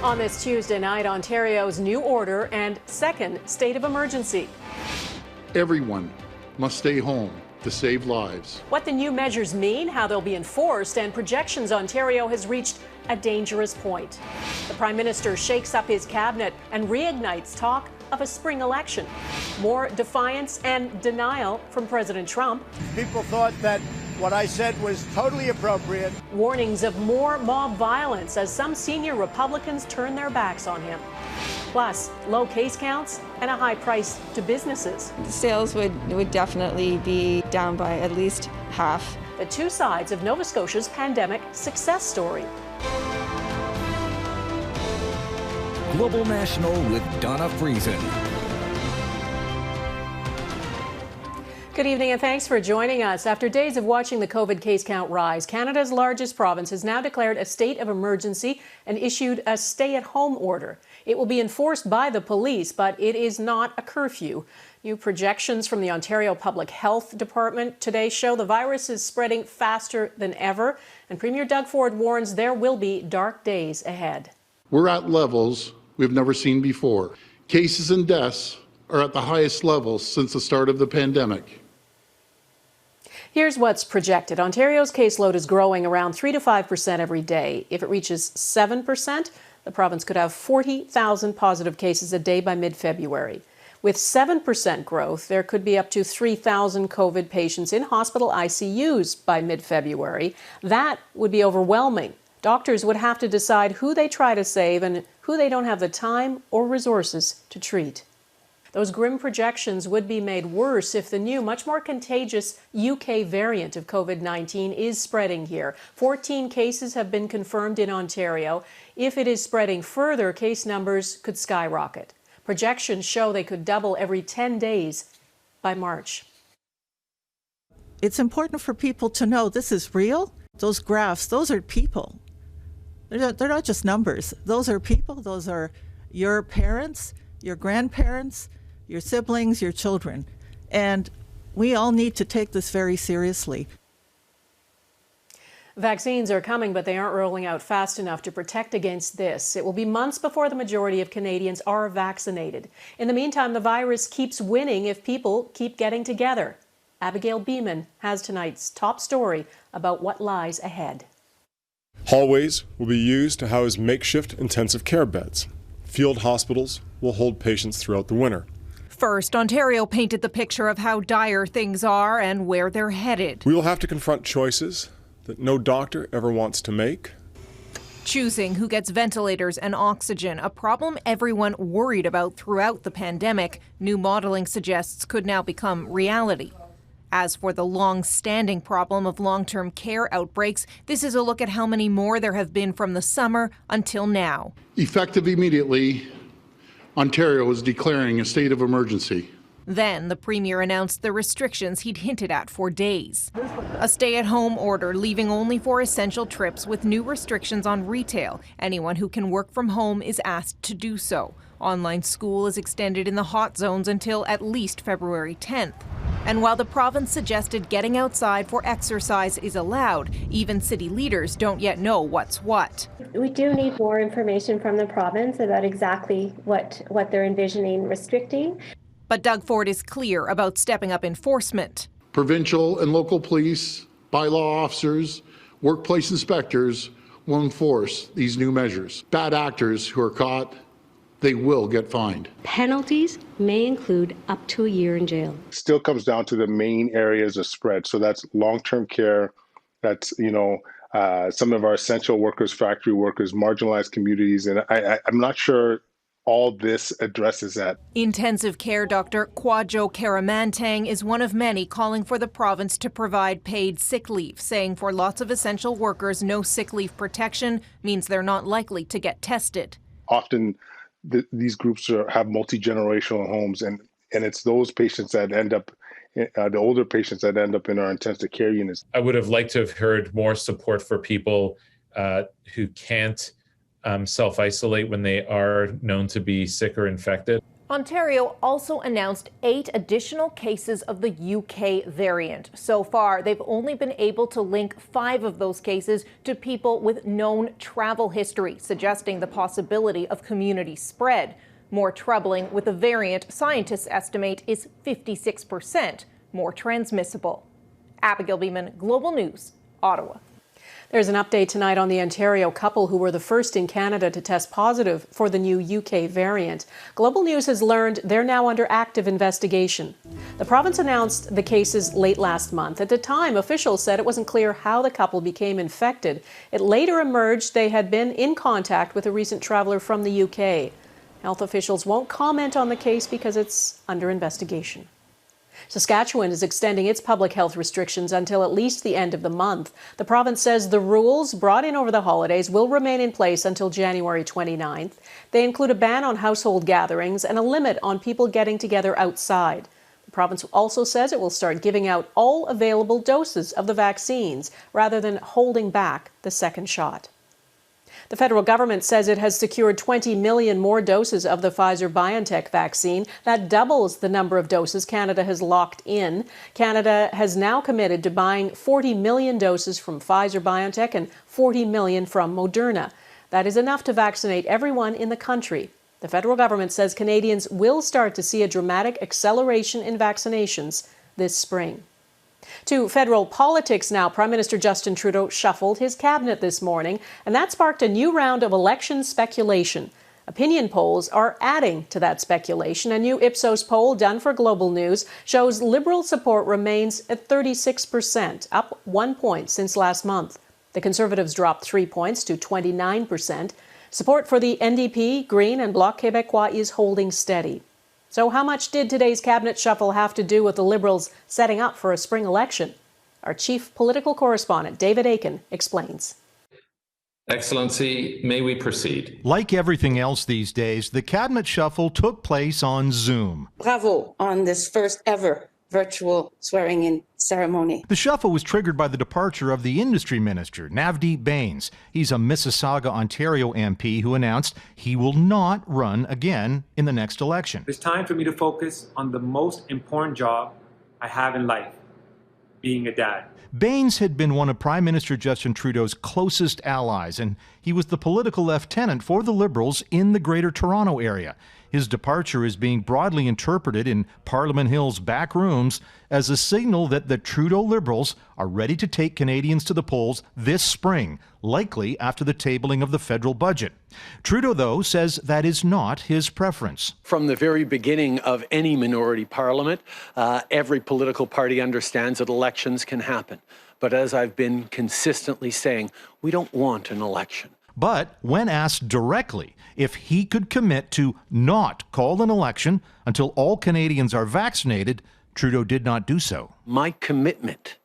On this Tuesday night, Ontario's new order and second state of emergency. Everyone must stay home to save lives. What the new measures mean, how they'll be enforced, and projections Ontario has reached a dangerous point. The Prime Minister shakes up his cabinet and reignites talk of a spring election. More defiance and denial from President Trump. People thought that what I said was totally appropriate. Warnings of more mob violence as some senior Republicans turn their backs on him. Plus, low case counts and a high price to businesses. Sales would definitely be down by at least half. The two sides of Nova Scotia's pandemic success story. Global National with Donna Friesen. Good evening and thanks for joining us. After days of watching the COVID case count rise, Canada's largest province has now declared a state of emergency and issued a stay-at-home order. It will be enforced by the police, but it is not a curfew. New projections from the Ontario Public Health Department today show the virus is spreading faster than ever, and Premier Doug Ford warns there will be dark days ahead. We're at levels we've never seen before. Cases and deaths are at the highest levels since the start of the pandemic. Here's what's projected. Ontario's caseload is growing around 3 to 5% every day. If it reaches 7%, the province could have 40,000 positive cases a day by mid-February. With 7% growth, there could be up to 3,000 COVID patients in hospital ICUs by mid-February. That would be overwhelming. Doctors would have to decide who they try to save and who they don't have the time or resources to treat. Those grim projections would be made worse if the new, much more contagious UK variant of COVID-19 is spreading here. 14 cases have been confirmed in Ontario. If it is spreading further, case numbers could skyrocket. Projections show they could double every 10 days by March. It's important for people to know this is real. Those graphs, those are people. They're not just numbers. Those are people. Those are your parents, your grandparents, your siblings, your children. And we all need to take this very seriously. Vaccines are coming, but they aren't rolling out fast enough to protect against this. It will be months before the majority of Canadians are vaccinated. In the meantime, the virus keeps winning if people keep getting together. Abigail Bimman has tonight's top story about what lies ahead. Hallways will be used to house makeshift intensive care beds. Field hospitals will hold patients throughout the winter. First, Ontario painted the picture of how dire things are and where they're headed. We will have to confront choices that no doctor ever wants to make. Choosing who gets ventilators and oxygen, a problem everyone worried about throughout the pandemic, new modeling suggests could now become reality. As for the long-standing problem of long-term care outbreaks, this is a look at how many more there have been from the summer until now. Effective immediately, Ontario is declaring a state of emergency. Then the Premier announced the restrictions he'd hinted at for days. A stay-at-home order leaving only for essential trips with new restrictions on retail. Anyone who can work from home is asked to do so. Online school is extended in the hot zones until at least February 10th. And while the province suggested getting outside for exercise is allowed, even city leaders don't yet know what's what. We do need more information from the province about exactly what they're envisioning restricting. But Doug Ford is clear about stepping up enforcement. Provincial and local police, bylaw officers, workplace inspectors will enforce these new measures. Bad actors who are caught, they will get fined. Penalties may include up to a year in jail. Still comes down to the main areas of spread. So that's long-term care, that's, some of our essential workers, factory workers, marginalized communities. And I'm not sure all this addresses that. Intensive care doctor Kwadwo Karamantang is one of many calling for the province to provide paid sick leave, saying for lots of essential workers, no sick leave protection means they're not likely to get tested. Often these groups have multi-generational homes, and it's those patients that end up, the older patients that end up in our intensive care units. I would have liked to have heard more support for people who can't self-isolate when they are known to be sick or infected. Ontario also announced 8 additional cases of the UK variant. So far, they've only been able to link 5 of those cases to people with known travel history, suggesting the possibility of community spread. More troubling, with the variant, scientists estimate is 56% more transmissible. Abigail Bimman, Global News, Ottawa. There's an update tonight on the Ontario couple who were the first in Canada to test positive for the new UK variant. Global News has learned they're now under active investigation. The province announced the cases late last month. At the time, officials said it wasn't clear how the couple became infected. It later emerged they had been in contact with a recent traveller from the UK. Health officials won't comment on the case because it's under investigation. Saskatchewan is extending its public health restrictions until at least the end of the month. The province says the rules brought in over the holidays will remain in place until January 29th. They include a ban on household gatherings and a limit on people getting together outside. The province also says it will start giving out all available doses of the vaccines rather than holding back the second shot. The federal government says it has secured 20 million more doses of the Pfizer-BioNTech vaccine. That doubles the number of doses Canada has locked in. Canada has now committed to buying 40 million doses from Pfizer-BioNTech and 40 million from Moderna. That is enough to vaccinate everyone in the country. The federal government says Canadians will start to see a dramatic acceleration in vaccinations this spring. To federal politics now, Prime Minister Justin Trudeau shuffled his cabinet this morning, and that sparked a new round of election speculation. Opinion polls are adding to that speculation. A new Ipsos poll done for Global News shows Liberal support remains at 36%, up 1 point since last month. The Conservatives dropped 3 points to 29%. Support for the NDP, Green and Bloc Québécois is holding steady. So how much did today's cabinet shuffle have to do with the Liberals setting up for a spring election? Our chief political correspondent, David Akin, explains. Excellency, may we proceed? Like everything else these days, the cabinet shuffle took place on Zoom. Bravo on this first ever virtual swearing-in ceremony. The shuffle was triggered by the departure of the industry minister, Navdeep Bains. He's a Mississauga, Ontario MP who announced he will not run again in the next election. It's time for me to focus on the most important job I have in life, being a dad. Bains had been one of Prime Minister Justin Trudeau's closest allies, and he was the political lieutenant for the Liberals in the Greater Toronto area. His departure is being broadly interpreted in Parliament Hill's back rooms as a signal that the Trudeau Liberals are ready to take Canadians to the polls this spring, likely after the tabling of the federal budget. Trudeau, though, says that is not his preference. From the very beginning of any minority parliament, every political party understands that elections can happen. But as I've been consistently saying, we don't want an election. But when asked directly if he could commit to not call an election until all Canadians are vaccinated, Trudeau did not do so. My commitment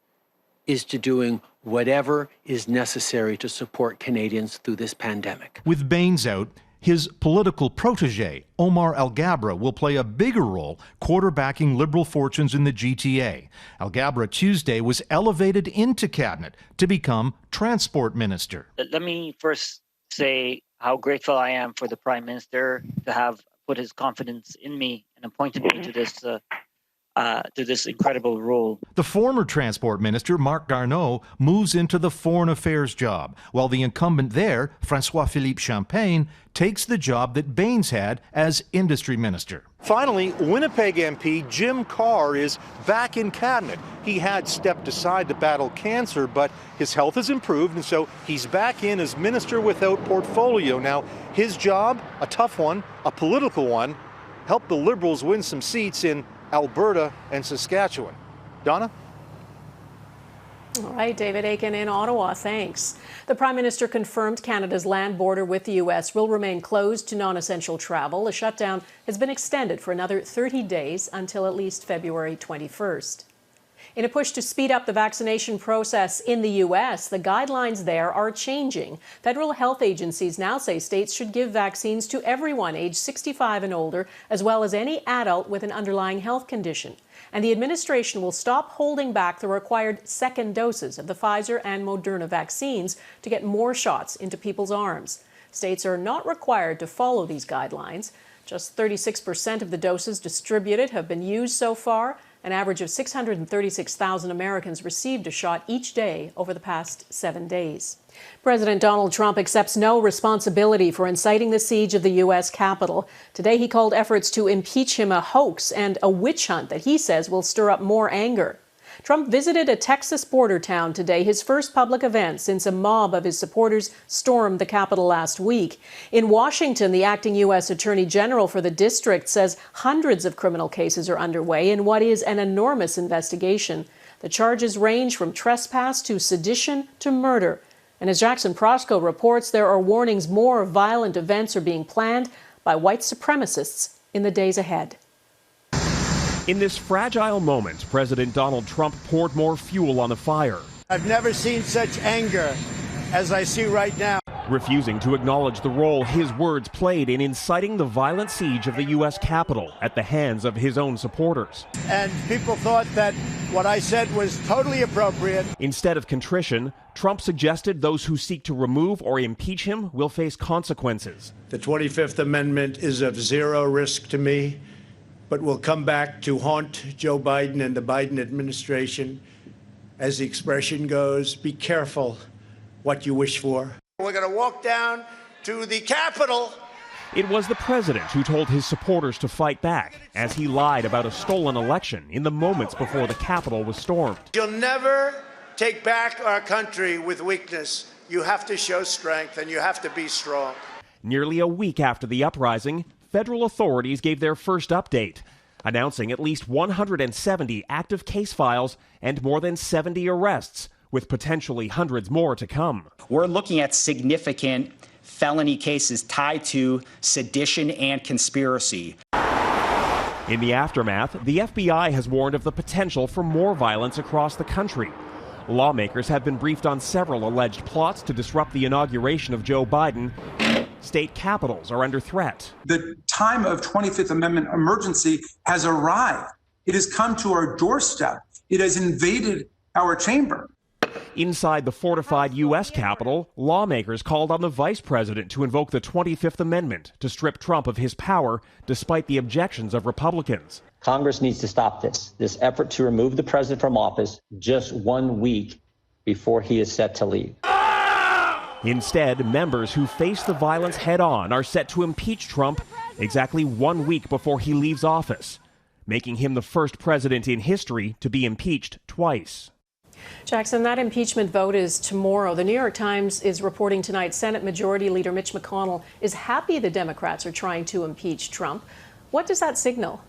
is to doing whatever is necessary to support Canadians through this pandemic. With Bains out, his political protege, Omar Alghabra, will play a bigger role quarterbacking Liberal fortunes in the GTA. Alghabra Tuesday was elevated into cabinet to become transport minister. Let me first say how grateful I am for the Prime Minister to have put his confidence in me and appointed me to this incredible role. The former transport minister, Marc Garneau, moves into the foreign affairs job, while the incumbent there, François-Philippe Champagne, takes the job that Bains had as industry minister. Finally, Winnipeg MP Jim Carr is back in cabinet. He had stepped aside to battle cancer, but his health has improved, and so he's back in as minister without portfolio. Now, his job, a tough one, a political one, help the Liberals win some seats in Alberta and Saskatchewan. Donna? All right, David Akin in Ottawa, thanks. The Prime Minister confirmed Canada's land border with the U.S. will remain closed to non-essential travel. A shutdown has been extended for another 30 days until at least February 21st. In a push to speed up the vaccination process in the U.S., the guidelines there are changing. Federal health agencies now say states should give vaccines to everyone aged 65 and older, as well as any adult with an underlying health condition. And the administration will stop holding back the required second doses of the Pfizer and Moderna vaccines to get more shots into people's arms. States are not required to follow these guidelines. Just 36% of the doses distributed have been used so far. An average of 636,000 Americans received a shot each day over the past 7 days. President Donald Trump accepts no responsibility for inciting the siege of the U.S. Capitol. Today he called efforts to impeach him a hoax and a witch hunt that he says will stir up more anger. Trump visited a Texas border town today, his first public event since a mob of his supporters stormed the Capitol last week. In Washington, the acting U.S. Attorney General for the district says hundreds of criminal cases are underway in what is an enormous investigation. The charges range from trespass to sedition to murder. And as Jackson Proskow reports, there are warnings more violent events are being planned by white supremacists in the days ahead. In this fragile moment, President Donald Trump poured more fuel on the fire. I've never seen such anger as I see right now. Refusing to acknowledge the role his words played in inciting the violent siege of the U.S. Capitol at the hands of his own supporters. And people thought that what I said was totally appropriate. Instead of contrition, Trump suggested those who seek to remove or impeach him will face consequences. The 25th Amendment is of zero risk to me, but will come back to haunt Joe Biden and the Biden administration. As the expression goes, be careful what you wish for. We're going to walk down to the Capitol. It was the president who told his supporters to fight back as he lied about a stolen election in the moments before the Capitol was stormed. You'll never take back our country with weakness. You have to show strength and you have to be strong. Nearly a week after the uprising, federal authorities gave their first update, announcing at least 170 active case files and more than 70 arrests, with potentially hundreds more to come. We're looking at significant felony cases tied to sedition and conspiracy. In the aftermath, the FBI has warned of the potential for more violence across the country. Lawmakers have been briefed on several alleged plots to disrupt the inauguration of Joe Biden. State capitals are under threat. The time of 25th Amendment emergency has arrived. It has come to our doorstep. It has invaded our chamber. Inside the fortified U.S. Capitol, lawmakers called on the vice president to invoke the 25th Amendment to strip Trump of his power, despite the objections of Republicans. Congress needs to stop this effort to remove the president from office just 1 week before he is set to leave. Instead, members who face the violence head-on are set to impeach Trump exactly 1 week before he leaves office, making him the first president in history to be impeached twice. Jackson, that impeachment vote is tomorrow. The New York Times is reporting tonight Senate Majority Leader Mitch McConnell is happy the Democrats are trying to impeach Trump. What does that signal?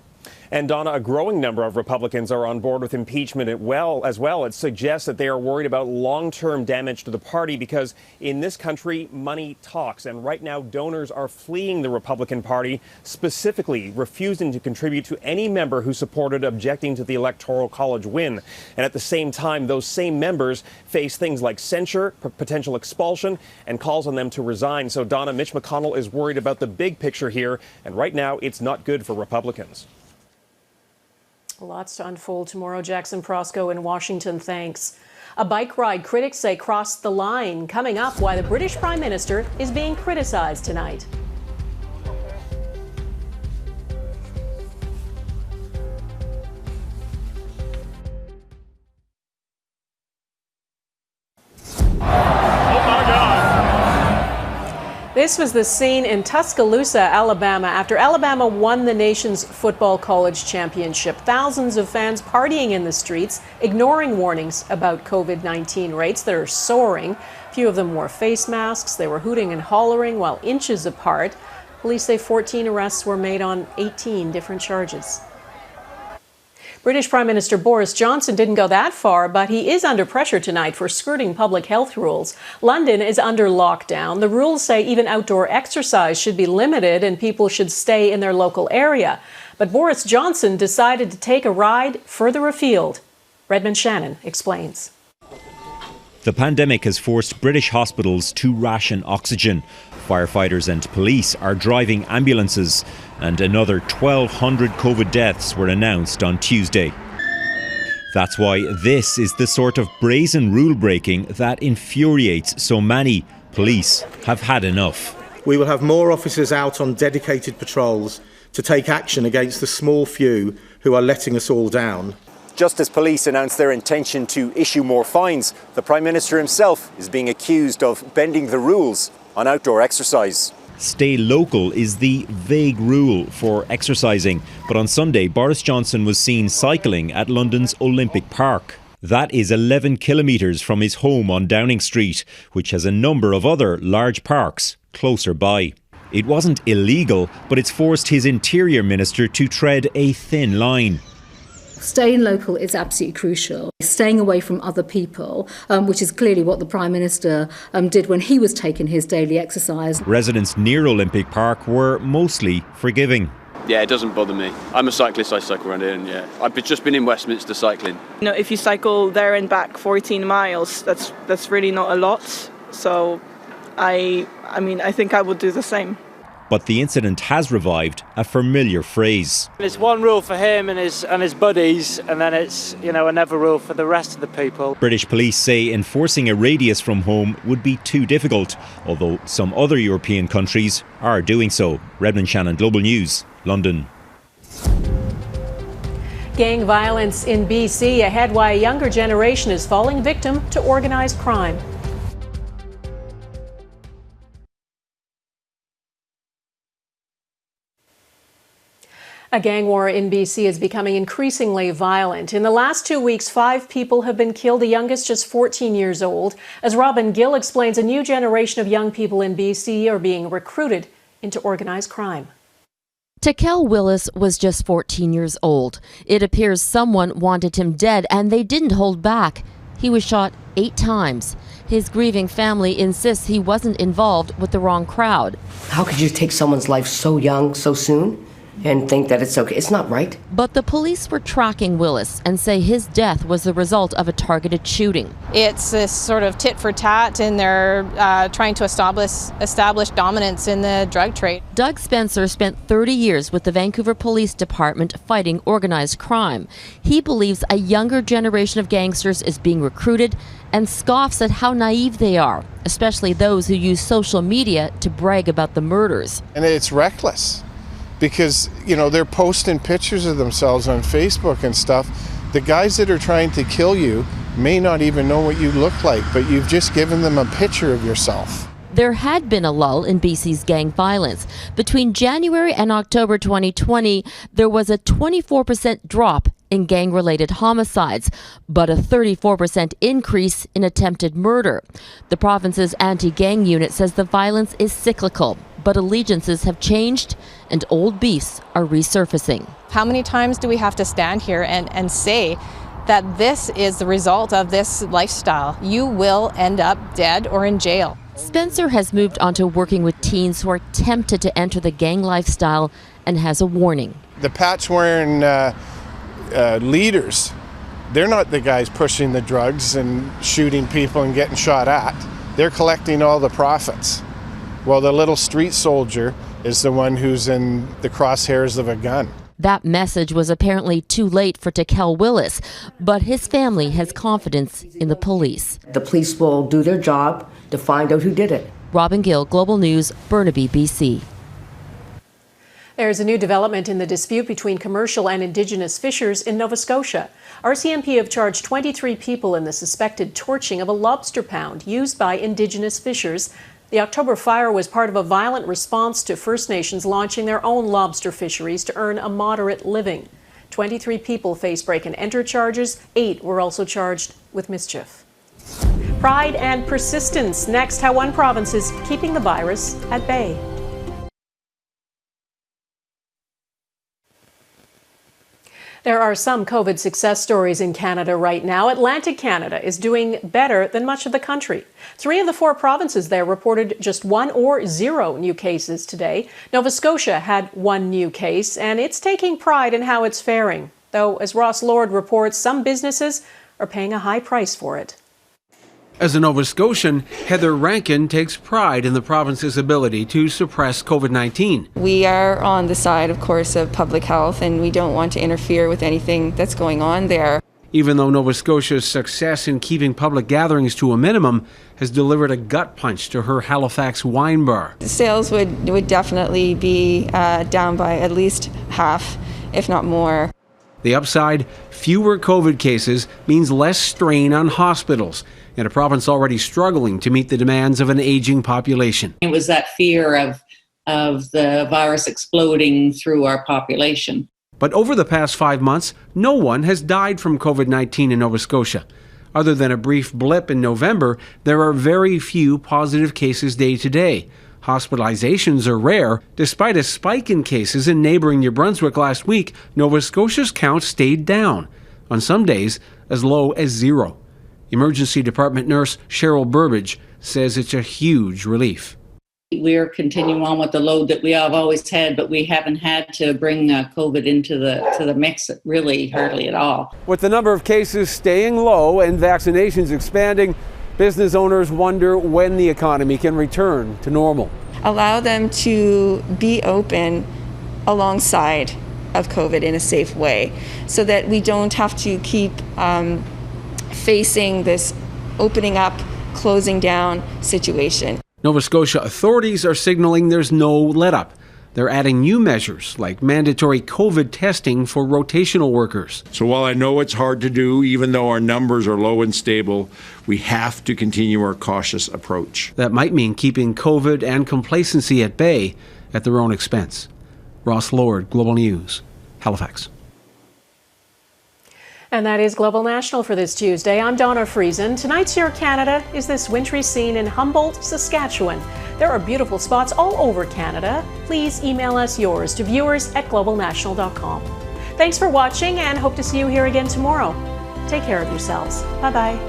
And Donna, a growing number of Republicans are on board with impeachment as well. It suggests that they are worried about long-term damage to the party because in this country, money talks. And right now, donors are fleeing the Republican Party, specifically refusing to contribute to any member who supported objecting to the Electoral College win. And at the same time, those same members face things like censure, potential expulsion, and calls on them to resign. So, Donna, Mitch McConnell is worried about the big picture here. And right now, it's not good for Republicans. Lots to unfold tomorrow. Jackson Proskow in Washington, thanks. A bike ride critics say crossed the line. Coming up, why the British Prime Minister is being criticized tonight. This was the scene in Tuscaloosa, Alabama, after Alabama won the nation's football college championship. Thousands of fans partying in the streets, ignoring warnings about COVID-19 rates that are soaring. Few of them wore face masks. They were hooting and hollering while inches apart. Police say 14 arrests were made on 18 different charges. British Prime Minister Boris Johnson didn't go that far, but he is under pressure tonight for skirting public health rules. London is under lockdown. The rules say even outdoor exercise should be limited and people should stay in their local area. But Boris Johnson decided to take a ride further afield. Redmond Shannon explains. The pandemic has forced British hospitals to ration oxygen. Firefighters and police are driving ambulances, and another 1,200 COVID deaths were announced on Tuesday. That's why this is the sort of brazen rule breaking that infuriates so many. Police have had enough. We will have more officers out on dedicated patrols to take action against the small few who are letting us all down. Just as police announced their intention to issue more fines, the Prime Minister himself is being accused of bending the rules on outdoor exercise. Stay local is the vague rule for exercising, but on Sunday Boris Johnson was seen cycling at London's Olympic Park. That is 11 kilometres from his home on Downing Street, which has a number of other large parks closer by. It wasn't illegal, but it's forced his Interior Minister to tread a thin line. Staying local is absolutely crucial. Staying away from other people, which is clearly what the Prime Minister did when he was taking his daily exercise. Residents near Olympic Park were mostly forgiving. Yeah, it doesn't bother me. I'm a cyclist, I cycle around here, and yeah, I've just been in Westminster cycling. You know, if you cycle there and back 14 miles, that's really not a lot. So I mean, I think I would do the same. But the incident has revived a familiar phrase. It's one rule for him and his buddies, and then it's, you know, another rule for the rest of the people. British police say enforcing a radius from home would be too difficult, although some other European countries are doing so. Redmond Shannon, Global News, London. Gang violence in BC ahead, why a younger generation is falling victim to organised crime. A gang war in BC is becoming increasingly violent. In the last 2 weeks, 5 people have been killed, the youngest just 14 years old. As Robin Gill explains, a new generation of young people in BC are being recruited into organised crime. Takel Willis was just 14 years old. It appears someone wanted him dead and they didn't hold back. He was shot 8 times. His grieving family insists he wasn't involved with the wrong crowd. How could you take someone's life so young, so soon, and think that it's okay? It's not right. But the police were tracking Willis and say his death was the result of a targeted shooting. It's this sort of tit for tat, and they're trying to establish dominance in the drug trade. Doug Spencer spent 30 years with the Vancouver Police Department fighting organized crime. He believes a younger generation of gangsters is being recruited and scoffs at how naive they are, especially those who use social media to brag about the murders. And it's reckless. Because, you know, they're posting pictures of themselves on Facebook and stuff. The guys that are trying to kill you may not even know what you look like, but you've just given them a picture of yourself. There had been a lull in BC's gang violence. Between January and October 2020, there was a 24% drop in gang-related homicides, but a 34% increase in attempted murder. The province's anti-gang unit says the violence is cyclical, but allegiances have changed and old beasts are resurfacing. How many times do we have to stand here and say that this is the result of this lifestyle? You will end up dead or in jail. Spencer has moved on to working with teens who are tempted to enter the gang lifestyle and has a warning. The patch-wearing leaders, they're not the guys pushing the drugs and shooting people and getting shot at. They're collecting all the profits. Well, the little street soldier is the one who's in the crosshairs of a gun. That message was apparently too late for Takel Willis, but his family has confidence in the police. The police will do their job to find out who did it. Robin Gill, Global News, Burnaby, BC. There's a new development in the dispute between commercial and Indigenous fishers in Nova Scotia. RCMP have charged 23 people in the suspected torching of a lobster pound used by Indigenous fishers. The October fire was part of a violent response to First Nations launching their own lobster fisheries to earn a moderate living. 23 people face break-and-enter charges. 8 were also charged with mischief. Pride and persistence. Next, how one province is keeping the virus at bay. There are some COVID success stories in Canada right now. Atlantic Canada is doing better than much of the country. 3 of the 4 provinces there reported just 1 or 0 new cases today. Nova Scotia had 1 new case, and it's taking pride in how it's faring. Though, as Ross Lord reports, some businesses are paying a high price for it. As a Nova Scotian, Heather Rankin takes pride in the province's ability to suppress COVID-19. We are on the side, of course, of public health, and we don't want to interfere with anything that's going on there. even though Nova Scotia's success in keeping public gatherings to a minimum has delivered a gut punch to her Halifax wine bar. Sales would definitely be down by at least half, if not more. The upside, fewer COVID cases means less strain on hospitals in a province already struggling to meet the demands of an aging population. It was that fear of the virus exploding through our population. But over the past 5 months, no one has died from COVID-19 in Nova Scotia. Other than a brief blip in November, there are very few positive cases day to day. Hospitalizations are rare. Despite a spike in cases in neighbouring New Brunswick last week, Nova Scotia's count stayed down, on some days as low as 0. Emergency Department nurse Cheryl Burbage says it's a huge relief. We're continuing on with the load that we have always had, but we haven't had to bring COVID into the mix really hardly at all. With the number of cases staying low and vaccinations expanding, business owners wonder when the economy can return to normal. Allow them to be open alongside of COVID in a safe way so that we don't have to keep facing this opening up, closing down situation. Nova Scotia authorities are signaling there's no let-up. They're adding new measures like mandatory COVID testing for rotational workers. So while I know it's hard to do, even though our numbers are low and stable, we have to continue our cautious approach. That might mean keeping COVID and complacency at bay at their own expense. Ross Lord, Global News, Halifax. And that is Global National for this Tuesday. I'm Donna Friesen. Tonight's Your Canada is this wintry scene in Humboldt, Saskatchewan. There are beautiful spots all over Canada. Please email us yours to viewers@globalnational.com. Thanks for watching and hope to see you here again tomorrow. Take care of yourselves. Bye-bye.